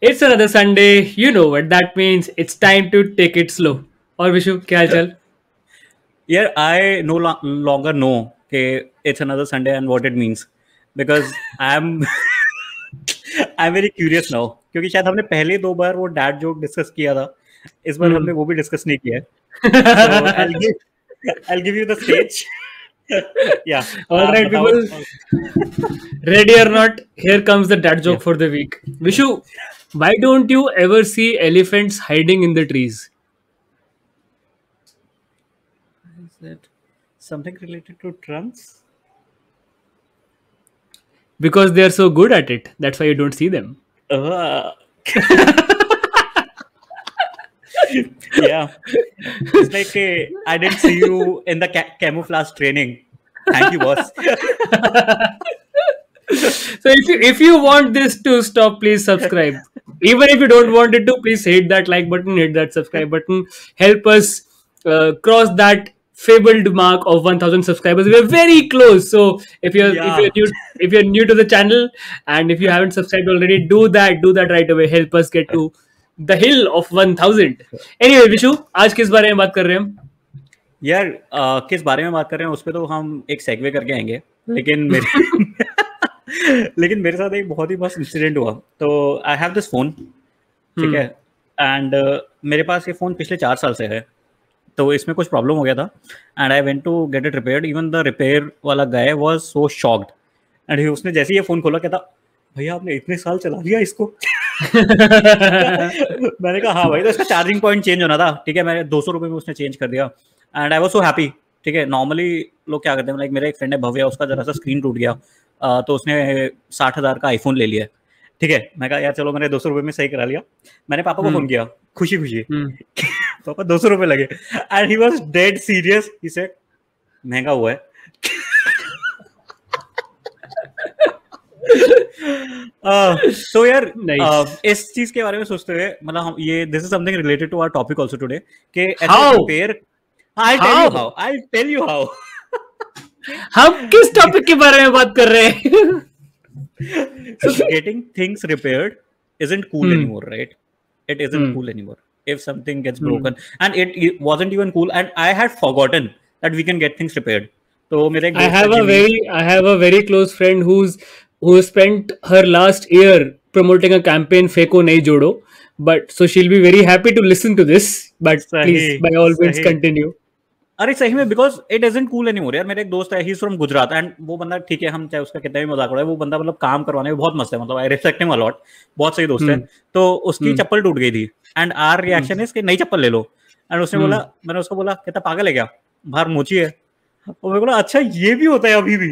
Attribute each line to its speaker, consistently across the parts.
Speaker 1: It's another Sunday. You know what that means. It's time to take it slow. और विशु क्या हाल चाल?
Speaker 2: Yeah, I no longer know okay, it's another Sunday and what it means because I'm very curious now क्योंकि शायद हमने पहले 2 बार वो dad joke discuss किया था इस बार हमने वो भी डिस्कस नहीं किया है so I'll give you the stage. Yeah.
Speaker 1: All right,
Speaker 2: बताओ.
Speaker 1: people. Ready or not? Here comes the dad joke
Speaker 2: Yeah.
Speaker 1: for the week. Vishu, why don't you ever see elephants hiding in the trees?
Speaker 2: Is it something related to trunks?
Speaker 1: Because they are so good at it. That's why you don't see them.
Speaker 2: Uh, yeah. It's like I didn't see you in the camouflage training. Thank you, boss.
Speaker 1: So if you want this to stop, please subscribe. Even if you don't want it to, please hit that like button, hit that subscribe button. Help us cross that fabled mark of 1,000 subscribers. We're very close. So
Speaker 2: Yeah.
Speaker 1: if you're new to the channel and if you haven't subscribed already, do that right away. Help us get to the hill of 1,000. Anyway, Vishu, आज किस बारे में बात कर रहे हैं हम?
Speaker 2: यार किस बारे में बात कर रहे हैं उस पर तो हम एक सेगवे करके आएंगे लेकिन मेरे साथ एक बहुत ही मस्त इंसिडेंट हुआ तो आई हैव दिस फोन ठीक है एंड मेरे पास ये फोन पिछले 4 साल से है तो इसमें कुछ प्रॉब्लम हो गया था and I went to get it repaired even the repair वाला guy was so shocked and उसने जैसे ही ये फोन खोला कहता भैया आपने इतने साल चला लिया इसको. मैंने कहा हाँ भाई तो इसका चार्जिंग पॉइंट चेंज होना था ठीक है मैंने 200 रुपये में उसने चेंज कर दिया and I was so happy ठीक है. नॉर्मली लोग क्या करते हैं लाइक मेरा एक फ्रेंड है भव्य उसका जरा सा स्क्रीन टूट गया तो उसने 60,000 का आईफोन ले लिया ठीक है. मैं कहा यार चलो मैंने 200 रुपये में सही करा लिया. मैंने पापा को फोन किया खुशी खुशी पापा 200 रुपये लगे and he was dead serious. He said महंगा हुआ है. तो यार इस चीज के बारे में सोचते हुए मतलब हम ये this is something related to our topic also today कि repair I tell you how
Speaker 1: हम किस टॉपिक के बारे में बात कर रहे हैं.
Speaker 2: So getting things repaired isn't cool anymore, right? It isn't cool anymore if something gets broken and it wasn't even cool and I had forgotten that we can get things repaired. So I
Speaker 1: have a very close friend who spent her last year promoting a campaign Feko Nahi Jodo, but so she'll be very happy to listen to this, but please by all means continue.
Speaker 2: अरे सही में because it isn't cool anymore. यार मेरा एक दोस्त है he is from Gujarat and वो बंदा ठीक है हम चाहे उसका कितना भी मजाक उड़ाए वो बंदा मतलब काम करवाने में बहुत मस्त है. मतलब आई रिस्पेक्ट हिम अलॉट. बहुत सही दोस्त है. तो उसकी चप्पल टूट गई थी एंड आवर रिएक्शन इज कि नई चप्पल ले लो एंड उसने बोला मैंने उसको बोला कहता पागल है क्या बाहर मोची है. और मैं बोला अच्छा ये भी होता है अभी भी.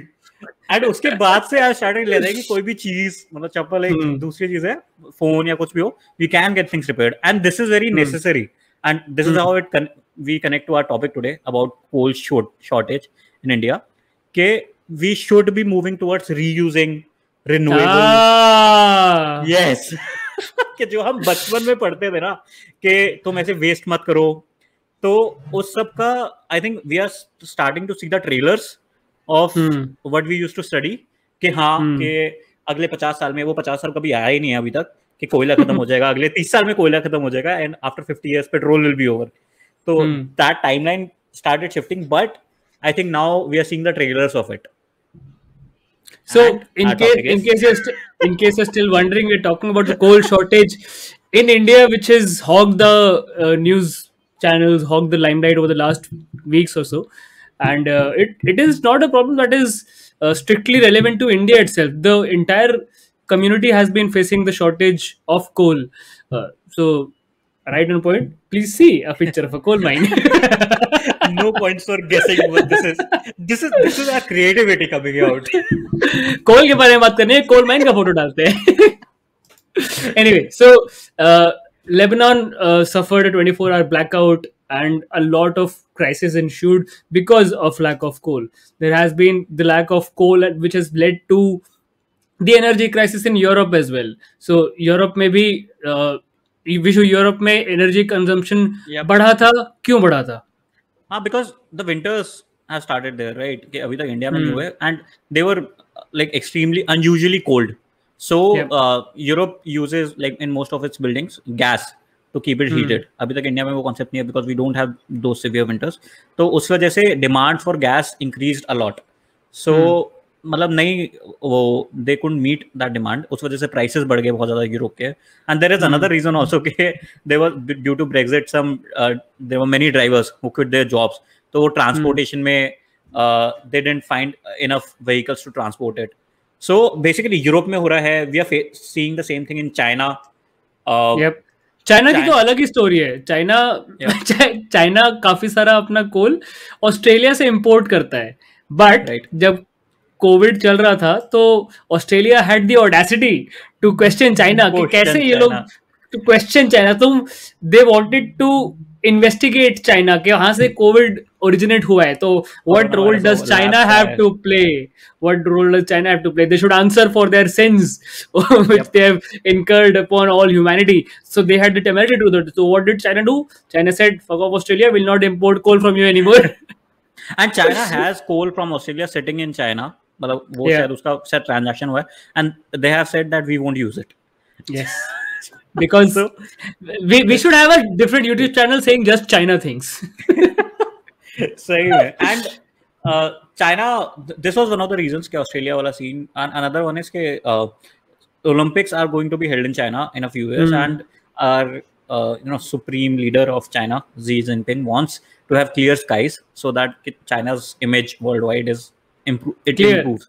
Speaker 2: एंड उसके बाद से आज स्टार्टिंग ले रहे हैं कि कोई भी चीज मतलब चप्पल एक दूसरी चीज है फोन या कुछ भी हो we can get things repaired and this is very necessary and this is how we connect to our topic today about coal shortage in India. Okay, we should be moving towards reusing renewable. Yes. कि जो हम बचपन में पढ़ते थे ना कि तुम ऐसे वेस्ट मत करो तो उस सब का I think we are starting to see the trailers of what we used to study कि हाँ कि अगले 50 साल में वो 50 साल कभी आया ही नहीं है अभी तक कि कोयला खत्म हो जाएगा अगले 30 साल में कोयला खत्म हो जाएगा and after 50 years petrol will be over. तो that timeline started shifting but I think now we are seeing the trailers of it.
Speaker 1: So in case you're still wondering, we're talking about the coal shortage in India, which has hogged the news channels, hogged the limelight over the last weeks or so, and it is not a problem that is strictly relevant to India itself. The entire community has been facing the shortage of coal. So right on point, please see a picture of a coal mine.
Speaker 2: No points for guessing what this is our creativity coming out.
Speaker 1: कोल के बारे में बात करने हैं coal mine का photo डालते हैं. Anyway, so Lebanon suffered a 24-hour blackout and a lot of crisis ensued because of lack of coal. There has been the lack of coal which has led to the energy crisis in Europe as well. So Europe में भी विश्व Europe में energy consumption बढ़ा था. क्यों बढ़ा था?
Speaker 2: हाँ because the winters have started there right कि अभी तक इंडिया में नहीं हुए and they were like extremely unusually cold So Europe uses, like in most of its buildings, gas to keep it heated. अभी तक इंडिया में वो concept नहीं है because we don't have those severe winters. तो उस वजह से demand for gas increased a lot. So मतलब नहीं वो they couldn't meet that demand. उस वजह से prices बढ़ गए बहुत ज़्यादा यूरोप के. And there is another reason also कि there was due to Brexit there were many drivers who quit their jobs. तो वो transportation में they didn't find enough vehicles to transport it. So basically Europe में हो रहा है. We are seeing the same thing in China.
Speaker 1: China की तो अलग ही स्टोरी है. चाइना काफी सारा अपना कोल ऑस्ट्रेलिया से इंपोर्ट करता है. बट जब कोविड चल रहा था तो Australia had the audacity to question China कि कैसे ये लोग टू क्वेश्चन चाइना. तो they wanted to investigate China के वहां से कोविड ओरिजिनेट हुआ है. तो what role does China have to play? What role does China have to play? They should answer for their sins which they have incurred upon all humanity. So they had the temerity to do that. So what did China do? China said, fuck off Australia, we'll not import coal from you anymore.
Speaker 2: And China has coal from Australia sitting in China. मतलब वो शायद उसका शायद transaction हुआ है. And they have said that we won't use it.
Speaker 1: Yes. Because we should have a different YouTube channel saying just China things.
Speaker 2: सही है. And China, this was one of the reasons कि Australia वाला scene. And another one is कि Olympics are going to be held in China in a few years, and our supreme leader of China, Xi Jinping, wants to have clear skies so that China's image worldwide is improves.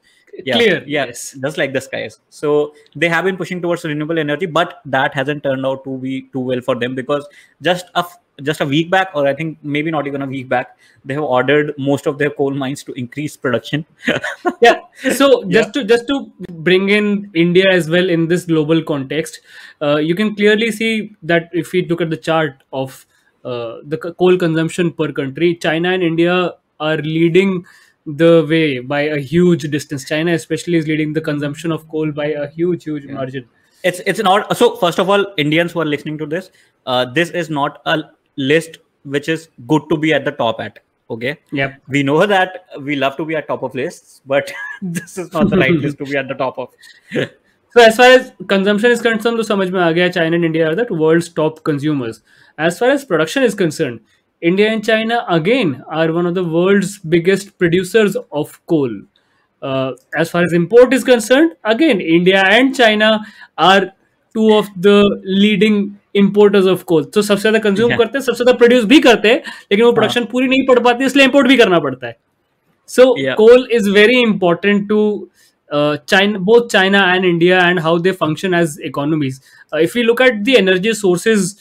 Speaker 1: Clear.
Speaker 2: Yes, just like the skies. So they have been pushing towards renewable energy, but that hasn't turned out to be too well for them because just a week back, or I think maybe not even a week back, they have ordered most of their coal mines to increase production.
Speaker 1: So just to bring in India as well in this global context, you can clearly see that if we look at the chart of the coal consumption per country, China and India are leading the way by a huge distance. China especially is leading the consumption of coal by a huge margin.
Speaker 2: It's not. So first of all, Indians who are listening to this, this is not a list which is good to be at the top at. Okay.
Speaker 1: Yep.
Speaker 2: We know that we love to be at top of lists, but this is not the right list to be at the top of.
Speaker 1: So as far as consumption is concerned, तो समझ में आ गया China and India are the world's top consumers. As far as production is concerned, India and China again are one of the world's biggest producers of coal. As far as import is concerned, again India and China are two of the leading importers of coal. तो सबसे ज्यादा consume करते हैं, सबसे ज्यादा produce भी करते हैं, लेकिन वो प्रोडक्शन पूरी नहीं पड़ पाती, इसलिए इंपोर्ट भी करना पड़ता है. So coal is very important to China, both China and India, and how they function as economies. If we look at the energy sources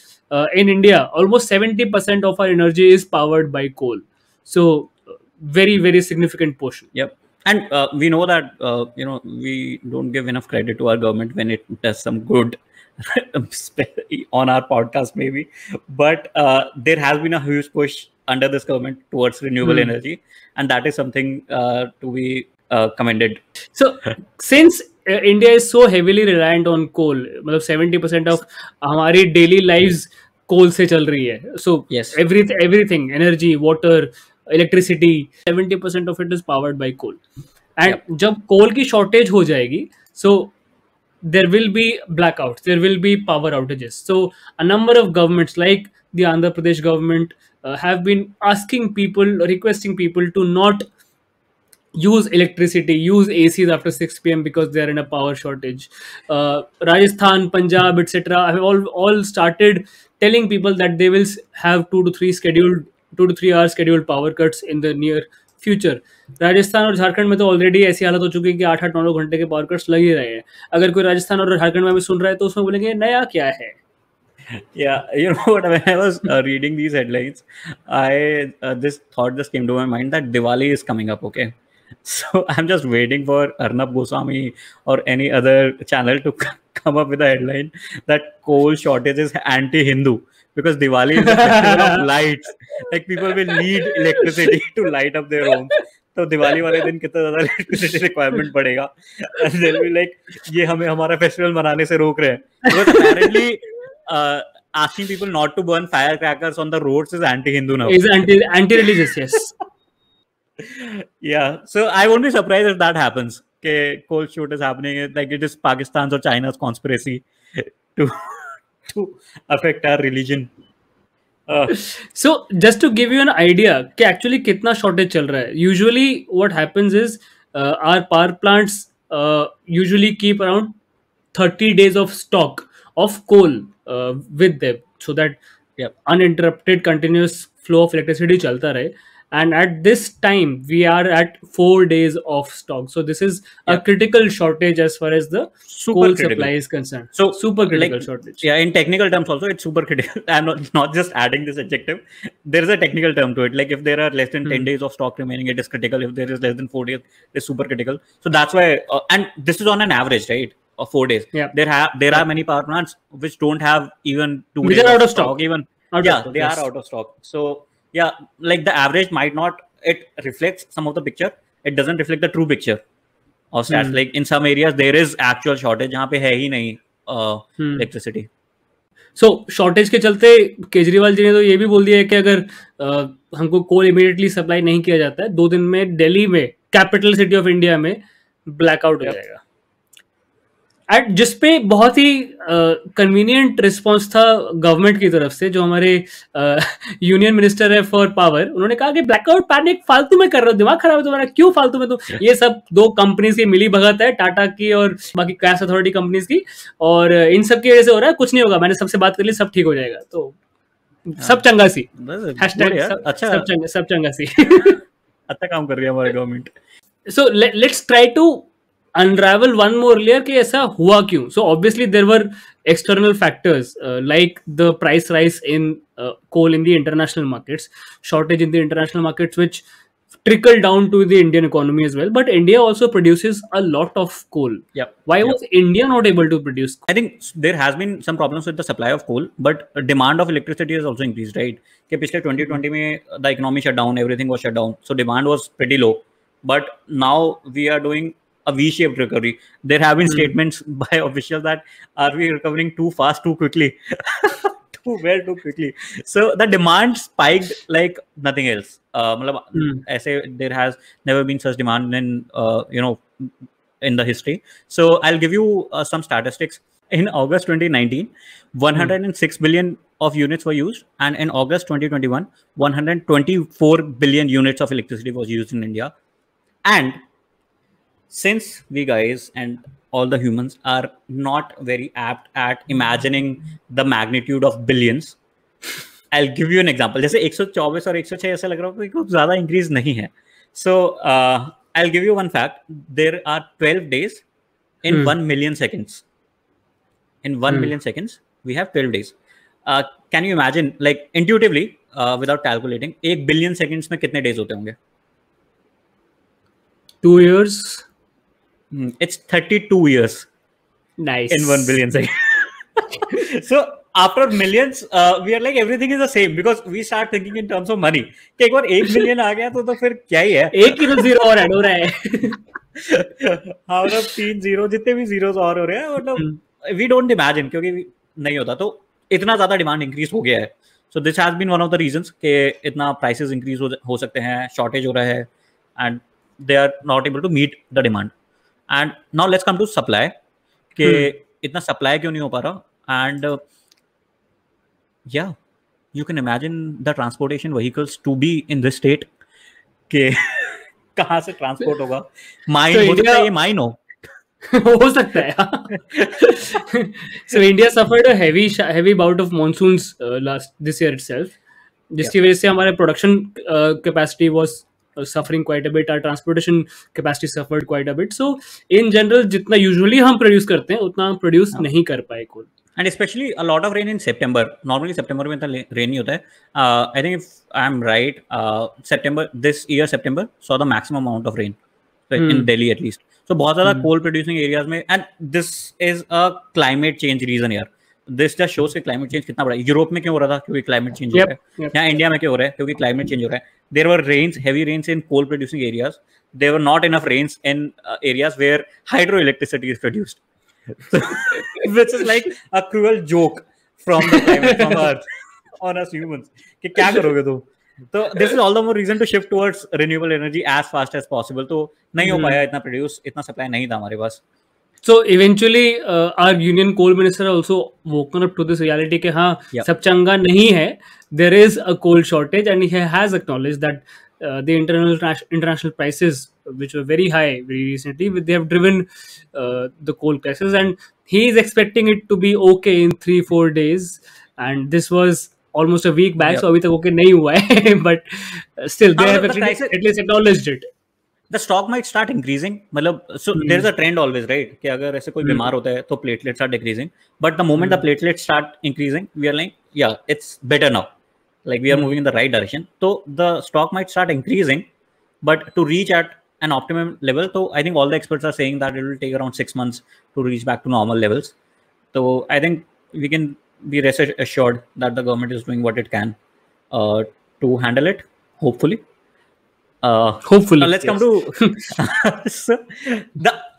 Speaker 1: in India, almost 70% of our energy is powered by coal. So very significant portion.
Speaker 2: Yep. And we know that we don't give enough credit to our government when it does some good on our podcast maybe, but there has been a huge push under this government towards renewable energy, and that is something to be commended.
Speaker 1: So since India is so heavily reliant on coal, मतलब 70% of हमारी daily lives coal से चल रही है. So
Speaker 2: yes,
Speaker 1: everything, energy, water, electricity, 70% of it is powered by coal. And जब coal की shortage हो जाएगी, so there will be blackouts, there will be power outages. So a number of governments like the Andhra Pradesh government have been asking people, requesting people to not use electricity, use ACs after 6 p.m. because they are in a power shortage. Rajasthan, Punjab, etc. have all started telling people that they will have 2 to 3 hours scheduled power cuts in the near future. Rajasthan और झारखंड में तो already ऐसी हालत हो चुकी है कि 8-9 घंटे के पावर कट्स लग ही रहे हैं. अगर कोई राजस्थान और झारखंड में भी सुन रहा है तो उसमें बोलेंगे नया क्या है.
Speaker 2: Yeah, you know what? When I was reading these headlines, this thought just came to my mind that Diwali is coming up. Okay, so I'm just waiting for Arnab Goswami or any other channel to come up with a headline that coal shortage is anti-Hindu. Because Diwali is a festival of lights. Like people will need electricity to light up their homes. तो दिवाली वाले दिन कितना ज्यादा electricity requirement पड़ेगा. And they'll be like, ये हमें हमारा festival मनाने से रोक रहे हैं. Because apparently asking people not to burn firecrackers on the roads is anti-Hindu now.
Speaker 1: Is anti-religious, yes.
Speaker 2: Yeah, so I won't be surprised if that happens. coal shoot is happening, like it is Pakistan's or China's conspiracy to affect our religion.
Speaker 1: So just to give you an idea कि actually कितना shortage चल रहा है. Usually what happens is our power plants usually keep around 30 days of stock of coal with them, so that uninterrupted continuous flow of electricity चलता रहे. And at this time we are at 4 days of stock, so this is a critical shortage as far as the coal supply is concerned. So super critical shortage.
Speaker 2: Yeah, in technical terms also it's super critical. I'm not just adding this adjective. There is a technical term to it. Like if there are less than 10 days of stock remaining, it is critical. If there is less than 4 days, it's super critical. So that's why and this is on an average, right, of 4 days. There are many power plants which don't have even 2 days
Speaker 1: out of stock.
Speaker 2: Even they are out of stock. So yeah, like the average might not, it reflects some of the picture. It doesn't reflect the true picture of stats. Like in some areas there is actual shortage, जहाँ पे है ही नहीं electricity.
Speaker 1: So shortage के चलते केजरीवाल जी ने तो ये भी बोल दिया है कि अगर हमको कोल इमीडिएटली सप्लाई नहीं किया जाता है, 2 दिन में दिल्ली में, कैपिटल सिटी ऑफ इंडिया में, ब्लैकआउट हो जाएगा. एट जिसपे बहुत ही कन्वीनियंट रिस्पॉन्स था गवर्नमेंट की तरफ से, जो हमारे यूनियन मिनिस्टर है फॉर पावर, उन्होंने कहा कि ब्लैकआउट पैनिक फालतू में कर रहे हो, दिमाग खराब है तुम्हारा, क्यों फालतू में. तो ये सब 2 कंपनीज की मिली भगत है, टाटा की और बाकी गैस अथॉरिटी कंपनीज की, और इन सब की वजह से हो रहा है. कुछ नहीं होगा, मैंने सबसे बात कर ली, सब ठीक हो जाएगा. तो सब चंगा सी,
Speaker 2: अच्छा
Speaker 1: सब चंगा सी.
Speaker 2: अच्छा काम कर रही है हमारी government.
Speaker 1: So let's try to unravel one more layer कि ऐसा हुआ क्यों. So obviously there were external factors like the price rise in coal in the international markets, shortage in the international markets, which trickle down to the Indian economy as well. But India also produces a lot of coal. Why was India not able to produce coal?
Speaker 2: I think there has been some problems with the supply of coal, but demand of electricity has also increased, right? कि पिछले 2020 में the economy shut down, everything was shut down, so demand was pretty low. But now we are doing a V-shaped recovery. There have been statements by officials that are we recovering too fast, too quickly, too quickly. So the demand spiked like nothing else. ऐसे there has never been such demand in in the history. So I'll give you some statistics. In August 2019, 106 billion of units were used, and in August 2021, 124 billion units of electricity was used in India. And since we guys and all the humans are not very apt at imagining the magnitude of billions, I'll give you an example. जैसे 124 और 106 ऐसा लग रहा है कि कुछ ज़्यादा increase नहीं है. So I'll give you one fact. There are 12 days in 1 million seconds. In 1 million seconds, we have 12 days. Can you imagine, like intuitively, without calculating, 1 billion seconds में कितने days होते होंगे?
Speaker 1: 2 years.
Speaker 2: It's 32 years.
Speaker 1: Nice.
Speaker 2: In 1 billion seconds. So after millions, we are like everything is the same because we start thinking in terms of money. कि एक बार 1 million आ गया तो फिर क्या ही है?
Speaker 1: एक ही तो जीरो और ऐड हो रहा है.
Speaker 2: हाँ, मतलब 3 जीरो जितने भी जीरोस और हो रहे हैं, मतलब we don't imagine क्योंकि नहीं होता. तो इतना ज्यादा डिमांड इंक्रीज हो गया है. So this has been one of the reasons कि इतना prices increase हो सकते हैं, shortage हो रहा है, and they are not able to meet the demand. And now let's come to supply. कि इतना supply क्यों नहीं हो पा रहा? And yeah, you can imagine the transportation vehicles to be in this state. कि कहाँ से transport होगा? Mine हो सकता है, ये mine हो.
Speaker 1: हो सकता है. So India suffered a heavy bout of monsoons this year itself, जिसकी वजह से हमारे production capacity was suffering quite a bit. Our transportation capacity suffered quite a bit. So in general, जितना usually हम produce करते हैं उतना हम produce नहीं कर पाए coal.
Speaker 2: And especially a lot of rain in September. Normally September में इतना rain नहीं होता है. I think if I'm right, this year September saw the maximum amount of rain in Delhi at least. So बहुत ज़्यादा coal producing areas में, and this is a climate change reason यार. This just shows कि climate change कितना बड़ा है. Europe में क्यों हो रहा था? क्योंकि climate change हो रहा है. यहाँ इंडिया में क्यों हो रहा है? क्योंकि climate change हो रहा है. There were heavy rains in coal producing areas. There were not enough rains in areas where hydroelectricity is produced. Which is like a cruel joke from the climate, from Earth on us humans. कि क्या करोगे तुम? तो this is all the more reason to shift towards renewable energy as fast as possible. तो नहीं हो पाया इतना प्रोड्यूस, इतना सप्लाई नहीं था हमारे पास.
Speaker 1: So eventually, our Union Coal Minister also woken up to this reality कि हाँ सब चंगा नहीं है. There is a coal shortage, and he has acknowledged that the international prices, which were very high very recently, they have driven the coal prices, and he is expecting it to be okay in 3-4 days. And this was almost a week back, so अभी तक okay नहीं हुआ है. But still, they have at least acknowledged it.
Speaker 2: The stock might start increasing. मतलब so there is a trend always, right? कि अगर ऐसे कोई बीमार होता है तो platelets are decreasing. But the moment the platelets start increasing, we are like, yeah, it's better now. Like we are moving in the right direction. So the stock might start increasing, but to reach at an optimum level, so I think all the experts are saying that it will take around 6 months to reach back to normal levels. So I think we can be rest assured that the government is doing what it can to handle it, hopefully.
Speaker 1: Hopefully.
Speaker 2: Let's come to so,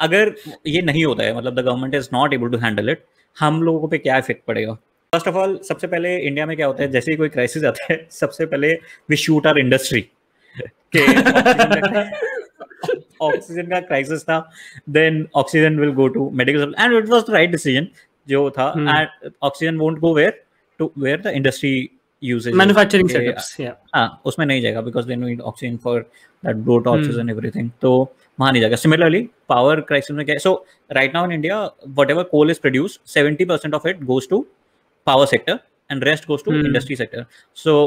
Speaker 2: अगर ये नहीं होता है, मतलब the government is not able to handle it, हम लोगों पे क्या इफेक्ट पड़ेगा? फर्स्ट ऑफ ऑल, सबसे पहले इंडिया में क्या होता है, जैसे ही कोई क्राइसिस आता है, सबसे पहले वी शूट आवर इंडस्ट्री के ऑक्सीजन का क्राइसिस था, then oxygen will go to medical and it was the right decision जो था. And oxygen won't go where the industry uses
Speaker 1: manufacturing setups.
Speaker 2: उसमें नहीं जाएगा because they need oxygen for that bloat oxygen everything. तो वहाँ नहीं जाएगा. Similarly, power crisis में क्या है? So right now in India, whatever coal is produced, 70% of it goes to power sector and rest goes to industry sector. So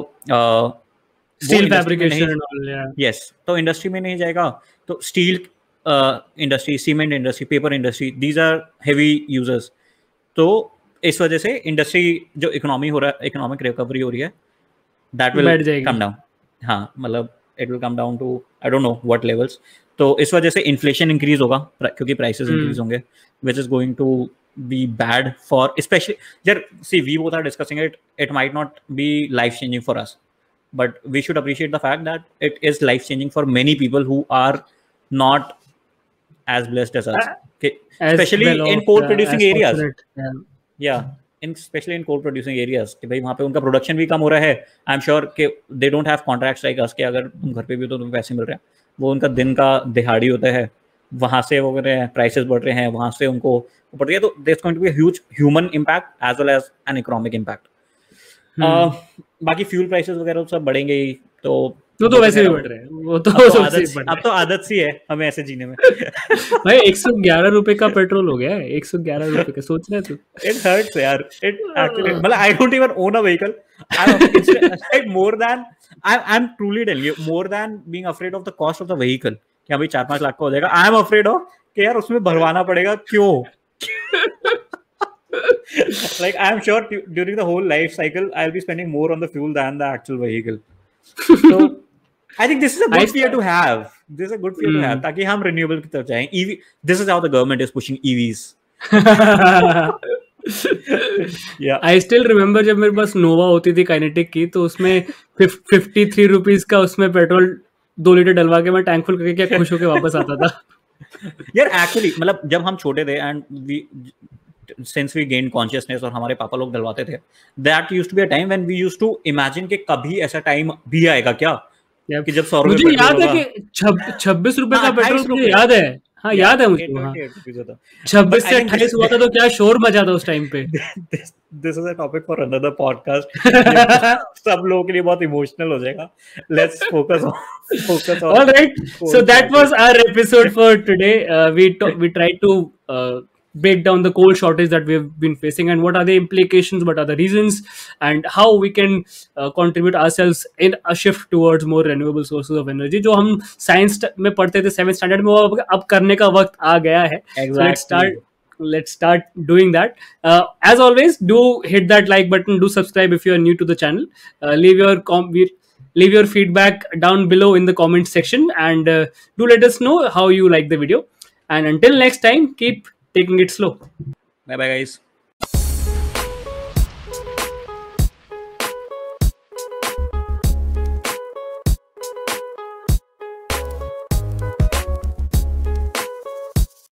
Speaker 1: steel fabrication and all.
Speaker 2: Yes. तो industry में नहीं जाएगा. तो steel industry, cement industry, paper industry, these are heavy users. तो इस वजह से industry जो इकोनॉमी हो रहा है, इकोनॉमिक रिकवरी हो रही है, दैट विल कम डाउन. हाँ, मतलब it will come down to I don't know what levels. तो इस वजह से इन्फ्लेशन इंक्रीज होगा क्योंकि प्राइसेस इंक्रीज होंगे, which is going to be bad for specially यार see we both are discussing it might not be life changing for us, but we should appreciate the fact that it is life changing for many people who are not as blessed as us, especially in coal producing areas. Especially in coal producing areas कि भाई वहाँ पे उनका production भी कम हो रहा है. I am sure कि they don't have contracts like us कि अगर तुम घर पे भी हो तो तुम्हें पैसे मिल रहे हैं. वो उनका दिन का दिहाड़ी होता है, वहाँ से वो कर रहे हैं, प्राइसेस बढ़ रहे हैं, वहाँ से उनको बढ़ रही है. तो there is going to be a huge human impact as well as an economic impact. बाकी फ्यूल प्राइसेस वगैरह सब बढ़ेंगे ही, तो
Speaker 1: वैसे भी बढ़ रहे हैं. वो तो
Speaker 2: अब तो आदत सी है हमें ऐसे जीने में.
Speaker 1: भाई 111 रुपए का पेट्रोल हो गया है. 111 रुपए का, सोच रहे तू.
Speaker 2: इट हर्ट्स यार. इट एक्चुअली, मतलब I don't even own a vehicle. I am more than I am truly telling you, more than being afraid of the cost of the vehicle कि अभी 4-5 लाख का हो जाएगा, आई एम अफ्रेड ऑफ कि यार उसमें भरवाना पड़ेगा क्यों. Like I am sure during the whole life cycle I'll be spending more on the fuel than the actual vehicle. So I think this is a good fear to have. This is a good fear to have ताकि हम renewable की तरफ जाएं. EV, this is how the government is pushing EVs.
Speaker 1: Yeah. I still remember जब मेरे पास नोवा होती थी kinetic की, तो उसमें 53 रुपीस का उसमें पेट्रोल 2 लीटर डलवा के मैं टैंक फुल करके क्या खुश होके वापस आता था.
Speaker 2: यार एक्चुअली मतलब जब हम छोटे थे and we since we gained consciousness और हमारे पापा लोग डलवाते थे, that used to be a time when we used to imagine कि कभी ऐसा टाइम भी आएगा क्या कि जब 100 रुपए
Speaker 1: मुझे याद है कि 26 रुपए का पेट्रोल मुझे याद है. हाँ याद है मुझे. 26 से 28 हुआ था तो क्या शोर मचा था उस टाइम पे.
Speaker 2: This is a topic for another podcast. सब लोगों के लिए बहुत इमोशनल हो जाएगा. Let's focus on.
Speaker 1: All right. So that was our episode for today. We tried to break down the coal shortage that we've been facing and what are the implications, what are the reasons, and how we can contribute ourselves in a shift towards more renewable sources of energy. जो हम science में पढ़ते थे 7th standard में, वो अब करने का वक्त आ गया है.
Speaker 2: Exactly.
Speaker 1: So let's start doing that. As always, do hit that like button, do subscribe if you are new to the channel. Leave your feedback down below in the comment section, and do let us know how you like the video. And until next time, keep taking it slow.
Speaker 2: Bye bye guys.